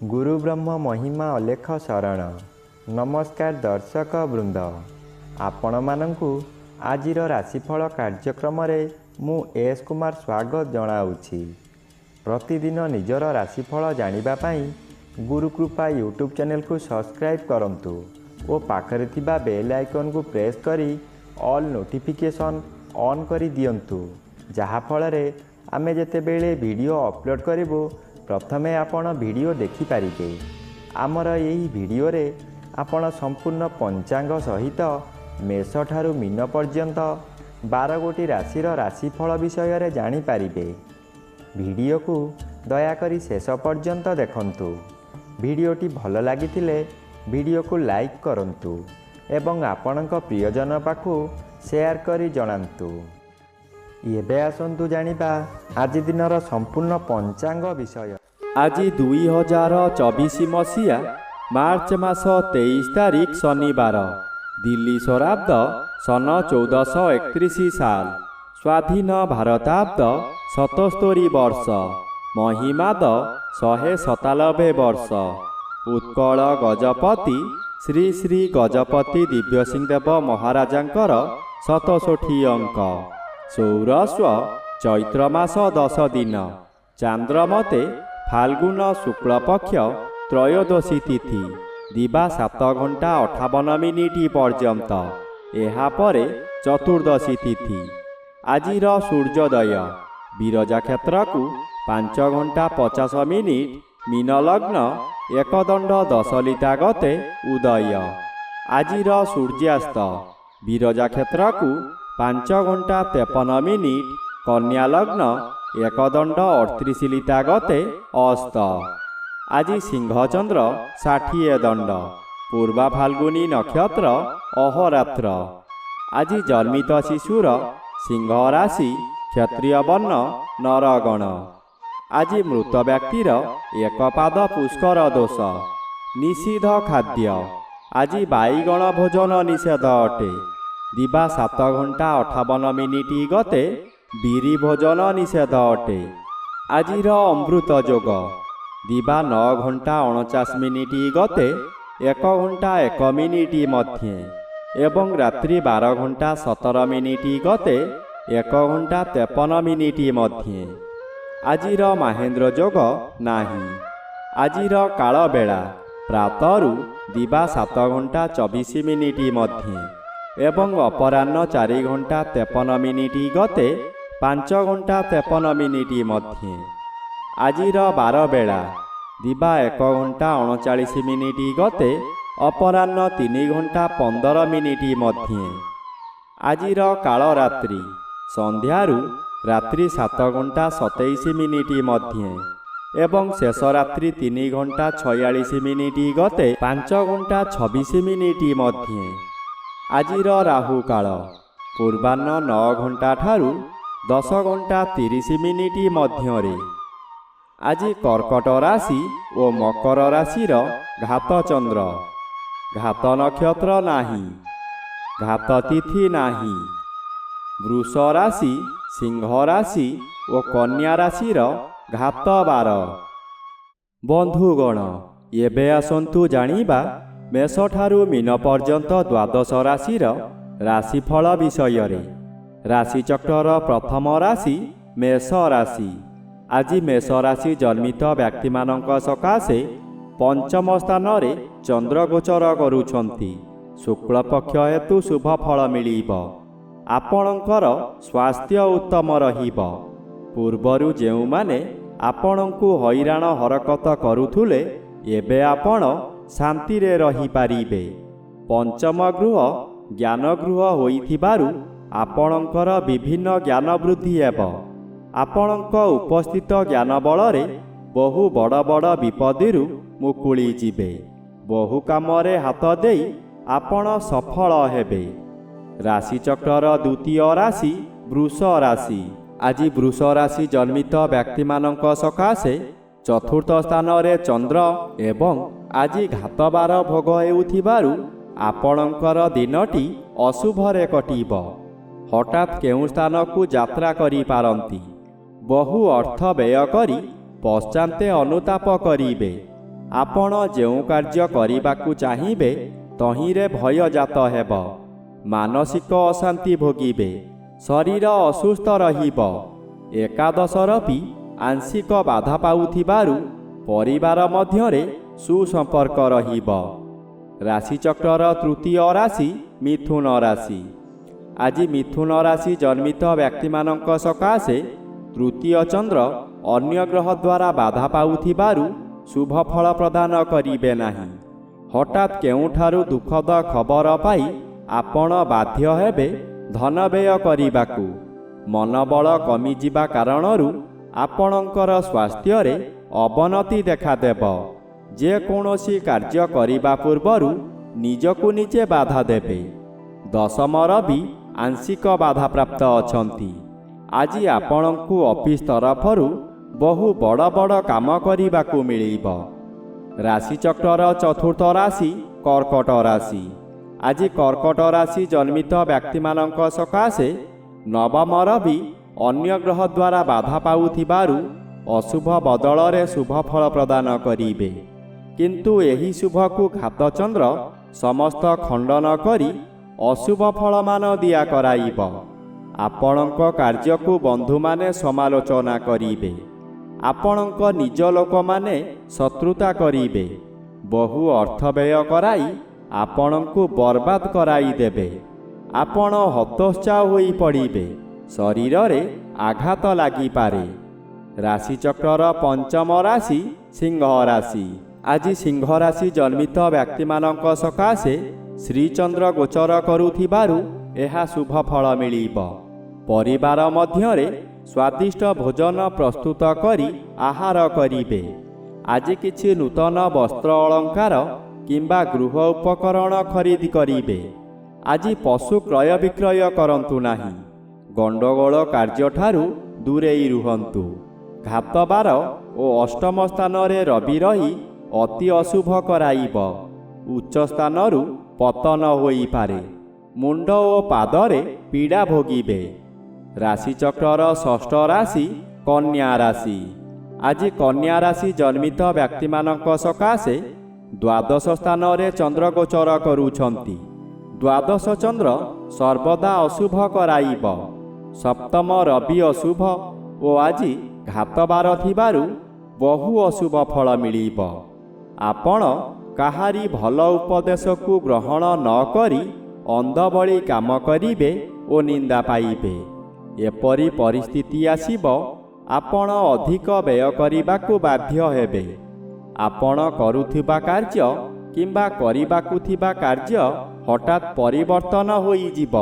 गुरु ब्रह्म महिमा अलेख शरण। नमस्कार दर्शक वृंद, आपण मानंकु आजिर राशिफल कार्यक्रम मु एस कुमार स्वागत जनाऊँगी। प्रतिदिन निजर राशिफल जानिबा पाई गुरुकृपा यूट्यूब चैनल को सब्सक्राइब करंतु और पाखरे थिबा बेल आइकन को प्रेस करी ऑल नोटिफिकेशन ऑन करी दियंतु, जहा फलरे आमे जेतेबेले वीडियो अपलोड करिवो प्रथमे आपण वीडियो देखि पारिबे। आमर एही वीडियो रे आपण संपूर्ण पंचांग सहित मेष ठारू मीन पर्यंत 12 गोटी राशिर राशिफल विषय रे जानि पारिबे। वीडियो को दयाकरी शेष पर्यंत देखंतु। वीडियोटी भल लागिथिले वीडियो को लाइक करंतु एवं आपणक प्रियजन पाखु शेयर करी जणांतु। एबे आसंतु जानिबा आज दिनर संपूर्ण पंचांग विषय। आज 2024 मसीहा मार्च मास 23 तारिख शनिवार, दिल्ली स्वराब्द सन 1431 साल, स्वाधीन भारताब्द 77 वर्ष, महिमाद 197 वर्ष, उत्कल गजपति श्री श्री गजपति दिव्यसिंहदेव महाराजांकर 67 अंक, सौरस्व चैत्र मास 10 दिन, चांद्रमते फाल्गुन शुक्ल पक्ष त्रयोदशी तिथि, दिवा 7 घंटा 58 मिनिट पर्यंत, एहापरे चतुर्दशी तिथि। आजिर सूर्योदय विरजा क्षेत्र को 5 घंटा 50 मिनिट, मीन लग्न एकदंड 10 लिटा गते उदय। आजिर सूर्यास्त विरजा क्षेत्र को 5 घंटा 53 मिनिट, कन्या लग्न एकदंड 38 लिटा गते अस्त। आज सिंहचंद्र 60 दंड, पूर्वा फाल्गुनी नक्षत्र अहोरात्र। आज जन्मित शिशुर सिंह राशि, क्षत्रिय वर्ण नरगण। आज मृत व्यक्तिर एक पाद पुष्कर दोष, निषिद्ध खाद्य। आज बाईगण भोजन निषेध अटे। दिवा 7 घंटा 58 मिनिट गते बीरी भोजन निषेध अटे। आजिर अमृत जोग दिवा 9 घंटा 49 मिनिट गते 1 घंटा 1 मिनिट मध्य एवं रात्रि 12 घंटा 17 मिनिट गते 1 घंटा 53 मिनिट मध्य। आजिर महेन्द्र जोग नाही। आजिर काल बेला प्रातरु दिवा 7 घंटा 24 मिनिट मध्य एवं अपराह्न 4 घंटा 53 मिनिट गते 5 घंटा 53 मिनिट मध्य। आजिर 12 बेला दिवा 1 घंटा 39 मिनिट गते अपराह्न 3 घंटा 15 मिनिट मध्य। आजिर काल रात्रि संध्यारू रात्रि 7 घंटा 27 मिनिट मध्य एवं शेष रात्रि 3 घंटा 46 मिनिट गते 5 घंटा 26 मिनिट मध्य। आजिर राहु काल पूर्वाह्न 9 घंटा ठारू 10 घंटा 30 मिनिट मध्य। आज कर्कट राशि और मकर राशिर घात चंद्र, घात नक्षत्र नाही, घात तिथि नाही। वृष राशि, सिंह राशि और कन्या राशिर घात 12। बंधुगण, एबे आसंतु जानिबा मेष ठारू मीन पर्यंत द्वादश राशिर राशिफल विषय रे। राशिचक्र प्रथम राशि मेष राशि। आज मेष राशि जन्मित व्यक्ति मानक सकाशे पंचम स्थान रे चंद्र गोचर करुछंती। शुक्ल पक्ष हेतु शुभ फल मिलिब। आपणकर स्वास्थ्य उत्तम रहिब। पूर्वरु जेउ माने आपणकु हैराण हरकत करुथुले एबे आपण शांति रे रही पारिबे। पंचम गृह ज्ञान गृह होइथिबारु आपणकर विभिन्न ज्ञान वृद्धि हेब। आपणक उपस्थित ज्ञान बलरे बहु बड़ बड़ विपदिरु मुकुली जिबे। बहु कामरे हाथ देई आपण सफल हेबे। राशिचक्र द्वितीय राशि वृष राशि। आज वृष राशि जन्मित व्यक्ति मानक सकाशे चतुर्थ स्थान रे चंद्र एवं आज घातबार भोग हेउथिबारु आपणकर दिनटी अशुभरे कटिब। हठात केउ स्थान को यात्रा करि पारंती। बहु अर्थ व्यय करी पश्चाते अनुताप करिबे। ଆପଣ ଯେଉଁ କାର୍ଯ୍ୟ କରିବାକୁ ଚାହିଁବେ ତହିଁରେ ଭୟଜାତ ହେବ। ମାନସିକ ଅଶାନ୍ତି ଭୋଗିବେ। ଶରୀର ଅସୁସ୍ଥ ରହିବ। ଏକାଦଶର ବି ଆଂଶିକ ବାଧା ପାଉଥିବାରୁ ପରିବାର ମଧ୍ୟରେ ସୁସମ୍ପର୍କ ରହିବ। ରାଶିଚକ୍ରର ତୃତୀୟ ରାଶି ମିଥୁନ ରାଶି। ଆଜି ମିଥୁନ ରାଶି ଜନ୍ମିତ ବ୍ୟକ୍ତିମାନଙ୍କ ସକାଶେ ତୃତୀୟ ଚନ୍ଦ୍ର ଅନ୍ୟ ଗ୍ରହ ଦ୍ୱାରା ବାଧା ପାଉଥିବାରୁ ଶୁଭ ଫଳ ପ୍ରଦାନ କରିବେ ନାହିଁ। ହଠାତ୍ କେଉଁଠାରୁ ଦୁଃଖଦ ଖବର ପାଇ ଆପଣ ବାଧ୍ୟ ହେବେ ଧନ ବ୍ୟୟ କରିବାକୁ। ମନୋବଳ କମିଯିବା କାରଣରୁ ଆପଣଙ୍କର ସ୍ୱାସ୍ଥ୍ୟରେ ଅବନତି ଦେଖାଦେବ। ଯେକୌଣସି କାର୍ଯ୍ୟ କରିବା ପୂର୍ବରୁ ନିଜକୁ ନିଜେ ବାଧା ଦେବେ। ଦଶମର ବି ଆଂଶିକ ବାଧାପ୍ରାପ୍ତ ଅଛନ୍ତି। ଆଜି ଆପଣଙ୍କୁ ଅଫିସ୍ ତରଫରୁ ବହୁ ବଡ଼ ବଡ଼ କାମ କରିବାକୁ ମିଳିବ। ରାଶିଚକ୍ରର ଚତୁର୍ଥ ରାଶି କର୍କଟ ରାଶି। ଆଜି କର୍କଟ ରାଶି ଜନ୍ମିତ ବ୍ୟକ୍ତିମାନଙ୍କ ସକାଶେ ନବମର ବି ଅନ୍ୟ ଗ୍ରହ ଦ୍ୱାରା ବାଧା ପାଉଥିବାରୁ ଅଶୁଭ ବଦଳରେ ଶୁଭ ଫଳ ପ୍ରଦାନ କରିବେ। କିନ୍ତୁ ଏହି ଶୁଭକୁ ଘାତଚନ୍ଦ୍ର ସମସ୍ତ ଖଣ୍ଡନ କରି ଅଶୁଭ ଫଳମାନ ଦିଆ କରାଇବ। ଆପଣଙ୍କ କାର୍ଯ୍ୟକୁ ବନ୍ଧୁମାନେ ସମାଲୋଚନା କରିବେ। ଆପଣଙ୍କ ନିଜ ଲୋକମାନେ ଶତ୍ରୁତା କରିବେ। ବହୁ ଅର୍ଥ ବ୍ୟୟ କରାଇ ଆପଣଙ୍କୁ ବର୍ବାଦ କରାଇଦେବେ। ଆପଣ ହତୋତ୍ସାହ ହୋଇ ପଡ଼ିବେ। ଶରୀରରେ ଆଘାତ ଲାଗିପାରେ। ରାଶିଚକ୍ରର ପଞ୍ଚମ ରାଶି ସିଂହ ରାଶି। ଆଜି ସିଂହ ରାଶି ଜନ୍ମିତ ବ୍ୟକ୍ତିମାନଙ୍କ ସକାଶେ ଶ୍ରୀଚନ୍ଦ୍ର ଗୋଚର କରୁଥିବାରୁ ଏହା ଶୁଭ ଫଳ ମିଳିବ। ପରିବାର ମଧ୍ୟରେ ସ୍ୱାଦିଷ୍ଟ ଭୋଜନ ପ୍ରସ୍ତୁତ କରି ଆହାର କରିବେ। ଆଜି କିଛି ନୂତନ ବସ୍ତ୍ର ଅଳଙ୍କାର କିମ୍ବା ଗୃହ ଉପକରଣ ଖରିଦ କରିବେ। ଆଜି ପଶୁ କ୍ରୟ ବିକ୍ରୟ କରନ୍ତୁ ନାହିଁ। ଗଣ୍ଡଗୋଳ କାର୍ଯ୍ୟଠାରୁ ଦୂରେଇ ରୁହନ୍ତୁ। ଘାତବାର ଓ ଅଷ୍ଟମ ସ୍ଥାନରେ ରବି ରହି ଅତି ଅଶୁଭ କରାଇବ। ଉଚ୍ଚ ସ୍ଥାନରୁ ପତନ ହୋଇପାରେ। ମୁଣ୍ଡ ଓ ପାଦରେ ପୀଡ଼ା ଭୋଗିବେ। ରାଶିଚକ୍ରର ଷଷ୍ଠ ରାଶି କନ୍ୟା ରାଶି। ଆଜି କନ୍ୟା ରାଶି ଜନ୍ମିତ ବ୍ୟକ୍ତିମାନଙ୍କ ସକାଶେ ଦ୍ୱାଦଶ ସ୍ଥାନରେ ଚନ୍ଦ୍ର ଗୋଚର କରୁଛନ୍ତି। ଦ୍ୱାଦଶ ଚନ୍ଦ୍ର ସର୍ବଦା ଅଶୁଭ କରାଇବ। ସପ୍ତମ ରବି ଅଶୁଭ ଓ ଆଜି ଘାତବାର ଥିବାରୁ ବହୁ ଅଶୁଭ ଫଳ ମିଳିବ। ଆପଣ କାହାରି ଭଲ ଉପଦେଶକୁ ଗ୍ରହଣ ନ କରି ଅନ୍ଧ ଭଳି କାମ କରିବେ ଓ ନିନ୍ଦା ପାଇବେ। ଏପରି ପରିସ୍ଥିତି ଆସିବ ଆପଣ ଅଧିକ ବ୍ୟୟ କରିବାକୁ ବାଧ୍ୟ ହେବେ। ଆପଣ କରୁଥିବା କାର୍ଯ୍ୟ କିମ୍ବା କରିବାକୁ ଥିବା କାର୍ଯ୍ୟ ହଠାତ୍ ପରିବର୍ତ୍ତନ ହୋଇଯିବ।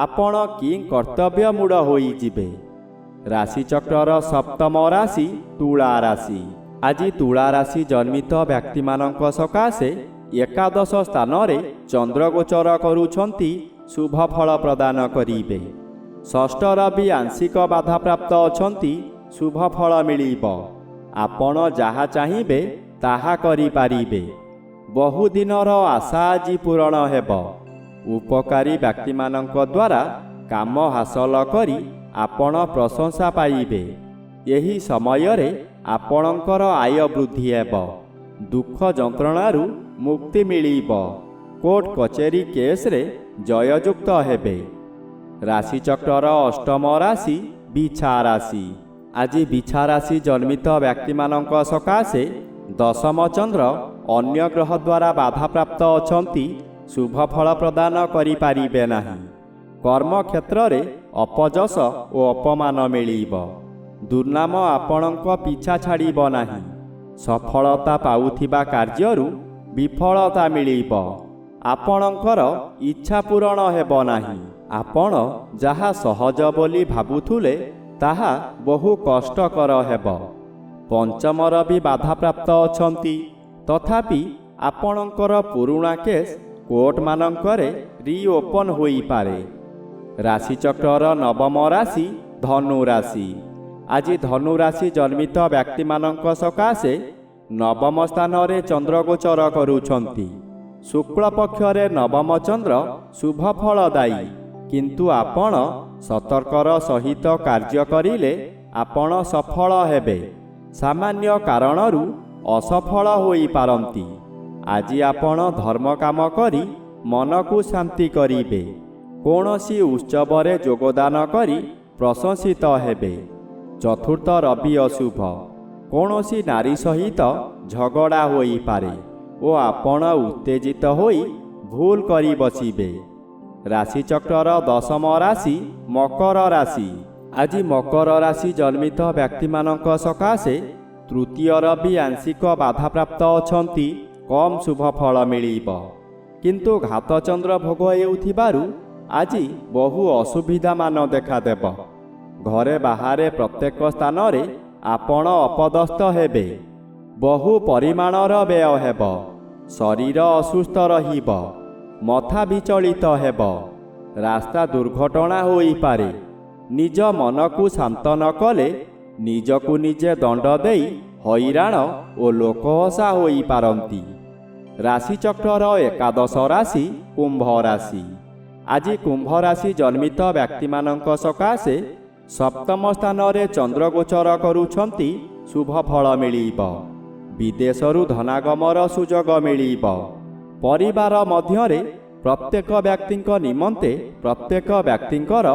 ଆପଣ କି କର୍ତ୍ତବ୍ୟମୂଢ଼ ହୋଇଯିବେ। ରାଶିଚକ୍ରର ସପ୍ତମ ରାଶି ତୁଳା ରାଶି। ଆଜି ତୁଳା ରାଶି ଜନ୍ମିତ ବ୍ୟକ୍ତିମାନଙ୍କ ସକାଶେ ଏକାଦଶ ସ୍ଥାନରେ ଚନ୍ଦ୍ର ଗୋଚର କରୁଛନ୍ତି ଶୁଭ ଫଳ ପ୍ରଦାନ କରିବେ। ଷଷ୍ଠର ବି ଆଂଶିକ ବାଧାପ୍ରାପ୍ତ ଅଛନ୍ତି ଶୁଭ ଫଳ ମିଳିବ। ଆପଣ ଯାହା ଚାହିଁବେ ତାହା କରିପାରିବେ। ବହୁଦିନର ଆଶା ଆଜି ପୂରଣ ହେବ। ଉପକାରୀ ବ୍ୟକ୍ତିମାନଙ୍କ ଦ୍ୱାରା କାମ ହାସଲ କରି ଆପଣ ପ୍ରଶଂସା ପାଇବେ। ଏହି ସମୟରେ ଆପଣଙ୍କର ଆୟ ବୃଦ୍ଧି ହେବ। ଦୁଃଖ ଯନ୍ତ୍ରଣାରୁ ମୁକ୍ତି ମିଳିବ। କୋର୍ଟ କଚେରୀ କେସ୍ରେ ଜୟଯୁକ୍ତ ହେବେ। ରାଶିଚକ୍ରର ଅଷ୍ଟମ ରାଶି ବିଛା ରାଶି। ଆଜି ବିଛା ରାଶି ଜନ୍ମିତ ବ୍ୟକ୍ତିମାନଙ୍କ ସକାଶେ ଦଶମ ଚନ୍ଦ୍ର ଅନ୍ୟ ଗ୍ରହ ଦ୍ୱାରା ବାଧାପ୍ରାପ୍ତ ଅଛନ୍ତି ଶୁଭ ଫଳ ପ୍ରଦାନ କରିପାରିବେ ନାହିଁ। କର୍ମକ୍ଷେତ୍ରରେ ଅପଯଶ ଓ ଅପମାନ ମିଳିବ। ଦୁର୍ନାମ ଆପଣଙ୍କ ପିଛା ଛାଡ଼ିବ ନାହିଁ। ସଫଳତା ପାଉଥିବା କାର୍ଯ୍ୟରୁ ବିଫଳତା ମିଳିବ। ଆପଣଙ୍କର ଇଚ୍ଛା ପୂରଣ ହେବ ନାହିଁ। ଆପଣ ଯାହା ସହଜ ବୋଲି ଭାବୁଥିଲେ ତାହା ବହୁ କଷ୍ଟକର ହେବ। ପଞ୍ଚମର ବି ବାଧାପ୍ରାପ୍ତ ଅଛନ୍ତି। ତଥାପି ଆପଣଙ୍କର ପୁରୁଣା କେସ୍ କୋର୍ଟମାନଙ୍କରେ ରିଓପନ୍ ହୋଇପାରେ। ରାଶିଚକ୍ରର ନବମ ରାଶି ଧନୁ ରାଶି। ଆଜି ଧନୁ ରାଶି ଜନ୍ମିତ ବ୍ୟକ୍ତିମାନଙ୍କ ସକାଶେ ନବମ ସ୍ଥାନରେ ଚନ୍ଦ୍ର ଗୋଚର କରୁଛନ୍ତି। ଶୁକ୍ଳ ପକ୍ଷରେ ନବମ ଚନ୍ଦ୍ର ଶୁଭ ଫଳଦାୟୀ। କିନ୍ତୁ ଆପଣ ସତର୍କର ସହିତ କାର୍ଯ୍ୟ କରିଲେ ଆପଣ ସଫଳ ହେବେ। ସାମାନ୍ୟ କାରଣରୁ ଅସଫଳ ହୋଇପାରନ୍ତି। ଆଜି ଆପଣ ଧର୍ମ କାମ କରି ମନକୁ ଶାନ୍ତି କରିବେ। କୌଣସି ଉତ୍ସବରେ ଯୋଗଦାନ କରି ପ୍ରଶଂସିତ ହେବେ। ଚତୁର୍ଥ ରବି ଅଶୁଭ। କୌଣସି ନାରୀ ସହିତ ଝଗଡ଼ା ହୋଇପାରେ ଓ ଆପଣ ଉତ୍ତେଜିତ ହୋଇ ଭୁଲ କରି ବସିବେ। ରାଶିଚକ୍ରର ଦଶମ ରାଶି ମକର ରାଶି। ଆଜି ମକର ରାଶି ଜନ୍ମିତ ବ୍ୟକ୍ତିମାନଙ୍କ ସକାଶେ ତୃତୀୟ ରବି ଆଂଶିକ ବାଧାପ୍ରାପ୍ତ ଅଛନ୍ତି। କମ୍ ଶୁଭ ଫଳ ମିଳିବ, କିନ୍ତୁ ଘାତଚନ୍ଦ୍ର ଭୋଗ ହେଉଥିବାରୁ ଆଜି ବହୁ ଅସୁବିଧାମାନ ଦେଖାଦେବ। ଘରେ ବାହାରେ ପ୍ରତ୍ୟେକ ସ୍ଥାନରେ ଆପଣ ଅପଦସ୍ଥ ହେବେ। ବହୁ ପରିମାଣର ବ୍ୟୟ ହେବ। ଶରୀର ଅସୁସ୍ଥ ରହିବ। ମଥା ବିଚଳିତ ହେବ। ରାସ୍ତା ଦୁର୍ଘଟଣା ହୋଇପାରେ। ନିଜ ମନକୁ ଶାନ୍ତ ନ କଲେ ନିଜକୁ ନିଜେ ଦଣ୍ଡ ଦେଇ ହଇରାଣ ଓ ଲୋକହସା ହୋଇପାରନ୍ତି। ରାଶିଚକ୍ରର ଏକାଦଶ ରାଶି କୁମ୍ଭ ରାଶି। ଆଜି କୁମ୍ଭ ରାଶି ଜନ୍ମିତ ବ୍ୟକ୍ତିମାନଙ୍କ ସକାଶେ ସପ୍ତମ ସ୍ଥାନରେ ଚନ୍ଦ୍ରଗୋଚର କରୁଛନ୍ତି। ଶୁଭ ଫଳ ମିଳିବ। ବିଦେଶରୁ ଧନାଗମର ସୁଯୋଗ ମିଳିବ। ପରିବାର ମଧ୍ୟରେ ପ୍ରତ୍ୟେକ ବ୍ୟକ୍ତିଙ୍କ ନିମନ୍ତେ ପ୍ରତ୍ୟେକ ବ୍ୟକ୍ତିଙ୍କର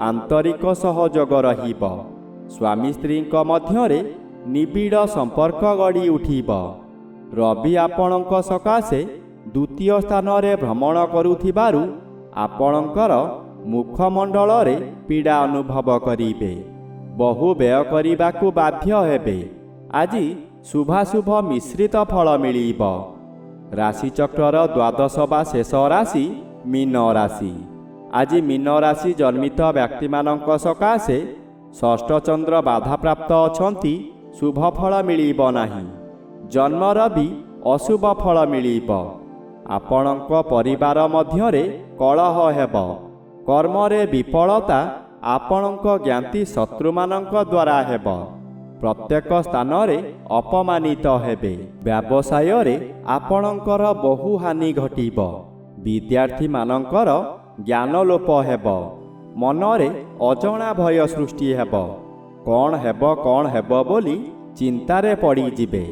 ଆନ୍ତରିକ ସହଯୋଗ ରହିବ। ସ୍ୱାମୀ ସ୍ତ୍ରୀଙ୍କ ମଧ୍ୟରେ ନିବିଡ଼ ସମ୍ପର୍କ ଗଢ଼ି ଉଠିବ। ରବି ଆପଣଙ୍କ ସକାଶେ ଦ୍ୱିତୀୟ ସ୍ଥାନରେ ଭ୍ରମଣ କରୁଥିବାରୁ ଆପଣଙ୍କର ମୁଖମଣ୍ଡଳରେ ପୀଡ଼ା ଅନୁଭବ କରିବେ। ବହୁ ବ୍ୟୟ କରିବାକୁ ବାଧ୍ୟ ହେବେ। ଆଜି ଶୁଭାଶୁଭ ମିଶ୍ରିତ ଫଳ ମିଳିବ। ରାଶିଚକ୍ରର ଦ୍ୱାଦଶ ବା ଶେଷ ରାଶି ମୀନ ରାଶି। ଆଜି ମୀନ ରାଶି ଜନ୍ମିତ ବ୍ୟକ୍ତିମାନଙ୍କ ସକାଶେ ଷଷ୍ଠ ଚନ୍ଦ୍ର ବାଧାପ୍ରାପ୍ତ ଅଛନ୍ତି। ଶୁଭ ଫଳ ମିଳିବ ନାହିଁ। ଜନ୍ମର ବି ଅଶୁଭ ଫଳ ମିଳିବ। ଆପଣଙ୍କ ପରିବାର ମଧ୍ୟରେ କଳହ ହେବ। କର୍ମରେ ବିଫଳତା ଆପଣଙ୍କ ଜ୍ଞାତି ଶତ୍ରୁମାନଙ୍କ ଦ୍ୱାରା ହେବ। ପ୍ରତ୍ୟେକ ସ୍ଥାନରେ ଅପମାନିତ ହେବେ। ବ୍ୟବସାୟରେ ଆପଣଙ୍କର ବହୁ ହାନି ଘଟିବ। ବିଦ୍ୟାର୍ଥୀମାନଙ୍କର ଜ୍ଞାନ ଲୋପ ହେବ। ମନରେ ଅଜଣା ଭୟ ସୃଷ୍ଟି ହେବ। କ'ଣ ହେବ ବୋଲି ଚିନ୍ତାରେ ପଡ଼ିଯିବେ।